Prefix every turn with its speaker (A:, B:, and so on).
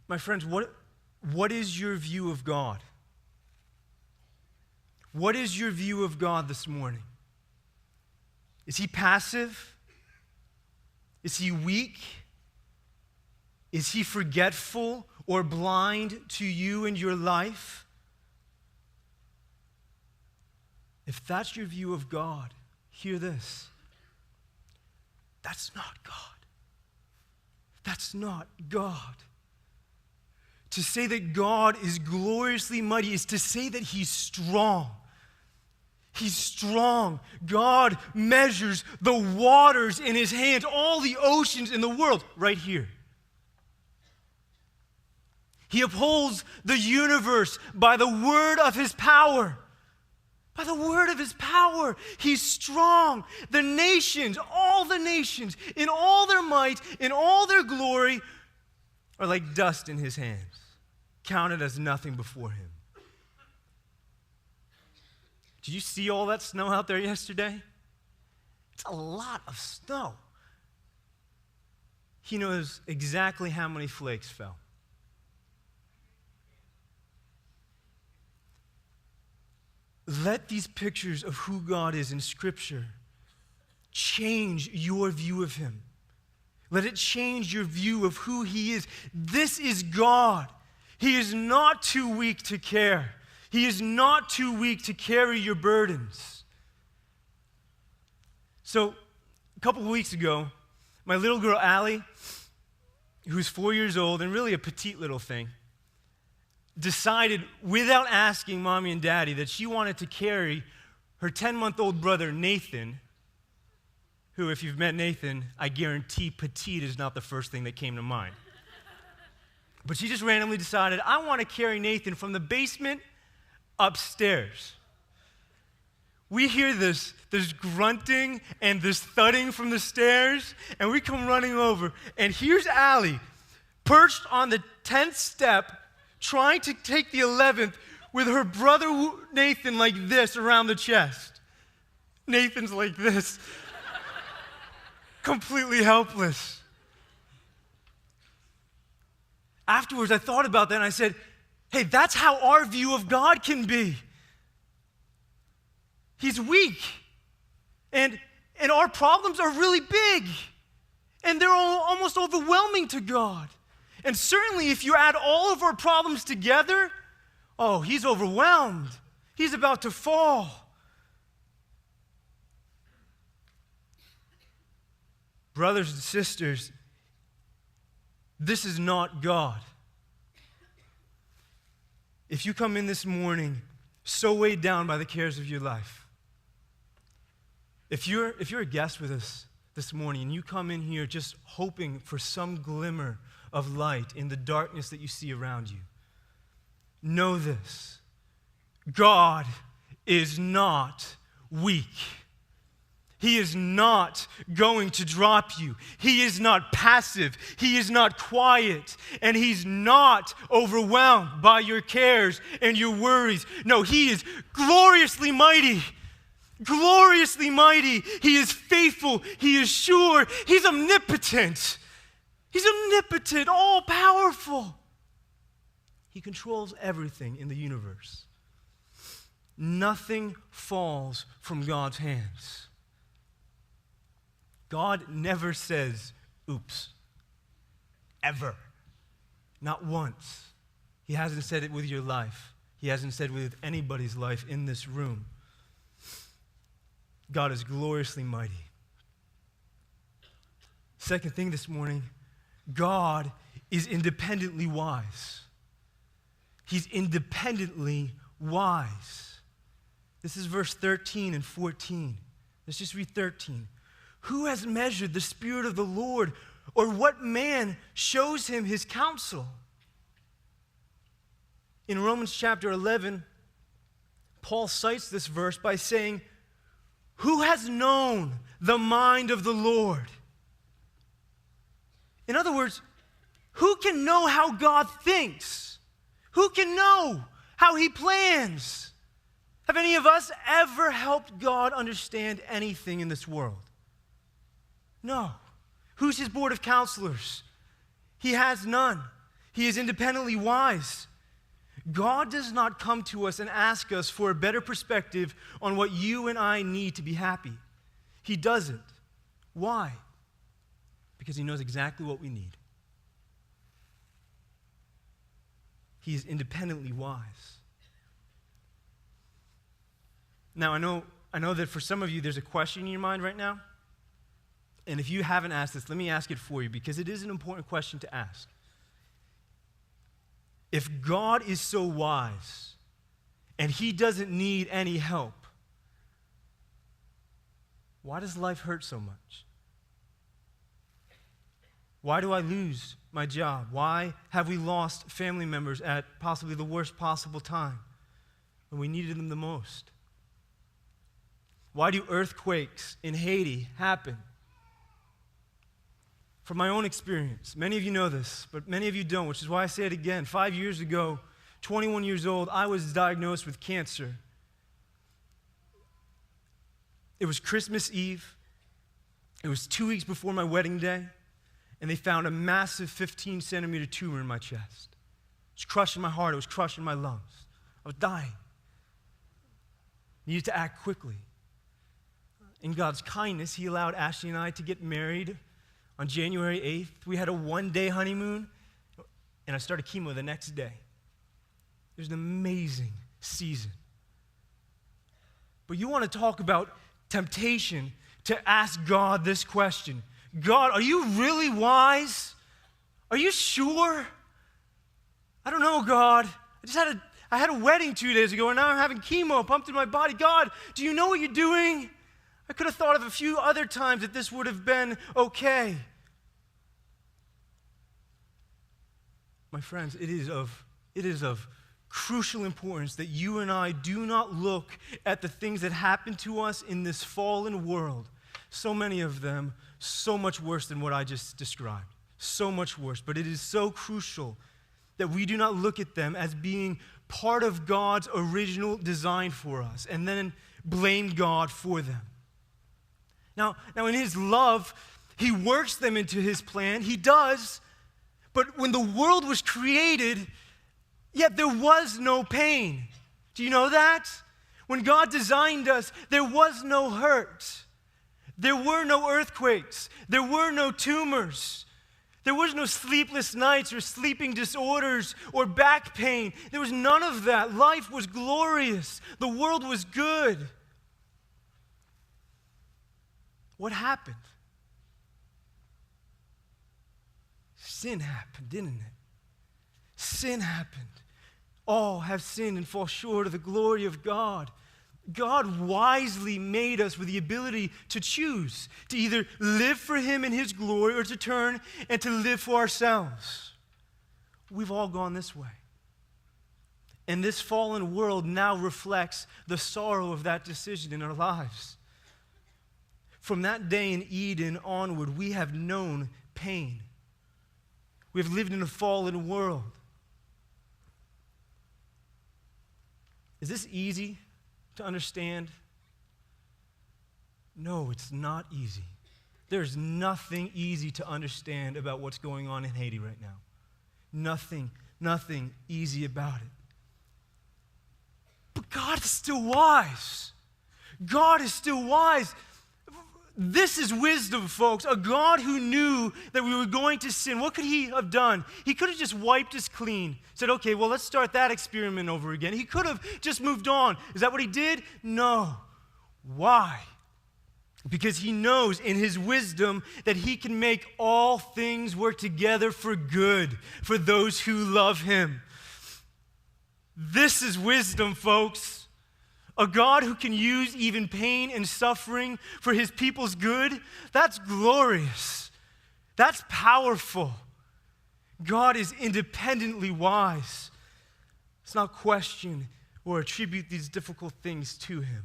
A: My friends, what is your view of God? What is your view of God this morning? Is he passive? Is he weak? Is he forgetful or blind to you and your life? If that's your view of God, hear this. That's not God. That's not God. To say that God is gloriously mighty is to say that he's strong. He's strong. God measures the waters in his hands, all the oceans in the world, right here. He upholds the universe by the word of his power. By the word of his power. He's strong. The nations, all the nations, in all their might, in all their glory, are like dust in his hands, counted as nothing before him. Did you see all that snow out there yesterday? It's a lot of snow. He knows exactly how many flakes fell. Let these pictures of who God is in Scripture change your view of him. Let it change your view of who he is. This is God. He is not too weak to care. He is not too weak to carry your burdens. So, a couple of weeks ago, my little girl, Allie, who's 4 years old and really a petite little thing, decided, without asking mommy and daddy, that she wanted to carry her 10-month-old brother, Nathan, who, if you've met Nathan, I guarantee petite is not the first thing that came to mind. But she just randomly decided, I want to carry Nathan from the basement upstairs. We hear this grunting and this thudding from the stairs, and we come running over, and here's Allie, perched on the 10th step, trying to take the 11th with her brother Nathan like this around the chest. Nathan's like this, completely helpless. Afterwards, I thought about that and I said, hey, that's how our view of God can be. He's weak. And our problems are really big. And they're almost overwhelming to God. And certainly if you add all of our problems together, oh, he's overwhelmed. He's about to fall. Brothers and sisters, this is not God. If you come in this morning so weighed down by the cares of your life, if you're a guest with us this morning and you come in here just hoping for some glimmer of light in the darkness that you see around you, know this: God is not weak. He is not going to drop you. He is not passive. He is not quiet. And he's not overwhelmed by your cares and your worries. No, he is gloriously mighty. Gloriously mighty. He is faithful. He is sure. He's omnipotent. He's omnipotent, all-powerful. He controls everything in the universe. Nothing falls from God's hands. God never says, oops, ever. Not once. He hasn't said it with your life. He hasn't said it with anybody's life in this room. God is gloriously mighty. Second thing this morning, God is independently wise. He's independently wise. This is verse 13 and 14. Let's just read 13. Who has measured the Spirit of the Lord, or what man shows him his counsel? In Romans chapter 11, Paul cites this verse by saying, who has known the mind of the Lord? In other words, who can know how God thinks? Who can know how he plans? Have any of us ever helped God understand anything in this world? No. Who's his board of counselors? He has none. He is independently wise. God does not come to us and ask us for a better perspective on what you and I need to be happy. He doesn't. Why? Because he knows exactly what we need. He is independently wise. Now, I know that for some of you, there's a question in your mind right now. And if you haven't asked this, let me ask it for you, because it is an important question to ask. If God is so wise and he doesn't need any help, why does life hurt so much? Why do I lose my job? Why have we lost family members at possibly the worst possible time when we needed them the most? Why do earthquakes in Haiti happen? From my own experience, many of you know this, but many of you don't, which is why I say it again. 5 years ago, 21 years old, I was diagnosed with cancer. It was Christmas Eve. It was 2 weeks before my wedding day, and they found a massive 15-centimeter tumor in my chest. It was crushing my heart. It was crushing my lungs. I was dying. Needed to act quickly. In God's kindness, he allowed Ashley and I to get married on January 8th. We had a one-day honeymoon, and I started chemo the next day. It was an amazing season. But you want to talk about temptation to ask God this question. God, are you really wise? Are you sure? I don't know, God. I had a wedding 2 days ago, and now I'm having chemo pumped in my body. God, do you know what you're doing? I could have thought of a few other times that this would have been okay. My friends, it is of crucial importance that you and I do not look at the things that happen to us in this fallen world. So many of them, so much worse than what I just described. So much worse. But it is so crucial that we do not look at them as being part of God's original design for us and then blame God for them. Now, in his love, he works them into his plan. He does. But when the world was created, yet there was no pain. Do you know that? When God designed us, there was no hurt. There were no earthquakes. There were no tumors. There was no sleepless nights or sleeping disorders or back pain. There was none of that. Life was glorious. The world was good. What happened? Sin happened, didn't it? Sin happened. All have sinned and fall short of the glory of God. God wisely made us with the ability to choose, to either live for him in his glory or to turn and to live for ourselves. We've all gone this way. And this fallen world now reflects the sorrow of that decision in our lives. From that day in Eden onward, we have known pain. We have lived in a fallen world. Is this easy to understand? No, it's not easy. There's nothing easy to understand about what's going on in Haiti right now. Nothing easy about it. But God is still wise. God is still wise. This is wisdom, folks. A God who knew that we were going to sin. What could he have done? He could have just wiped us clean. Said, okay, well, let's start that experiment over again. He could have just moved on. Is that what he did? No. Why? Because he knows in his wisdom that he can make all things work together for good for those who love him. This is wisdom, folks. A God who can use even pain and suffering for his people's good, that's glorious. That's powerful. God is independently wise. Let's not question or attribute these difficult things to him.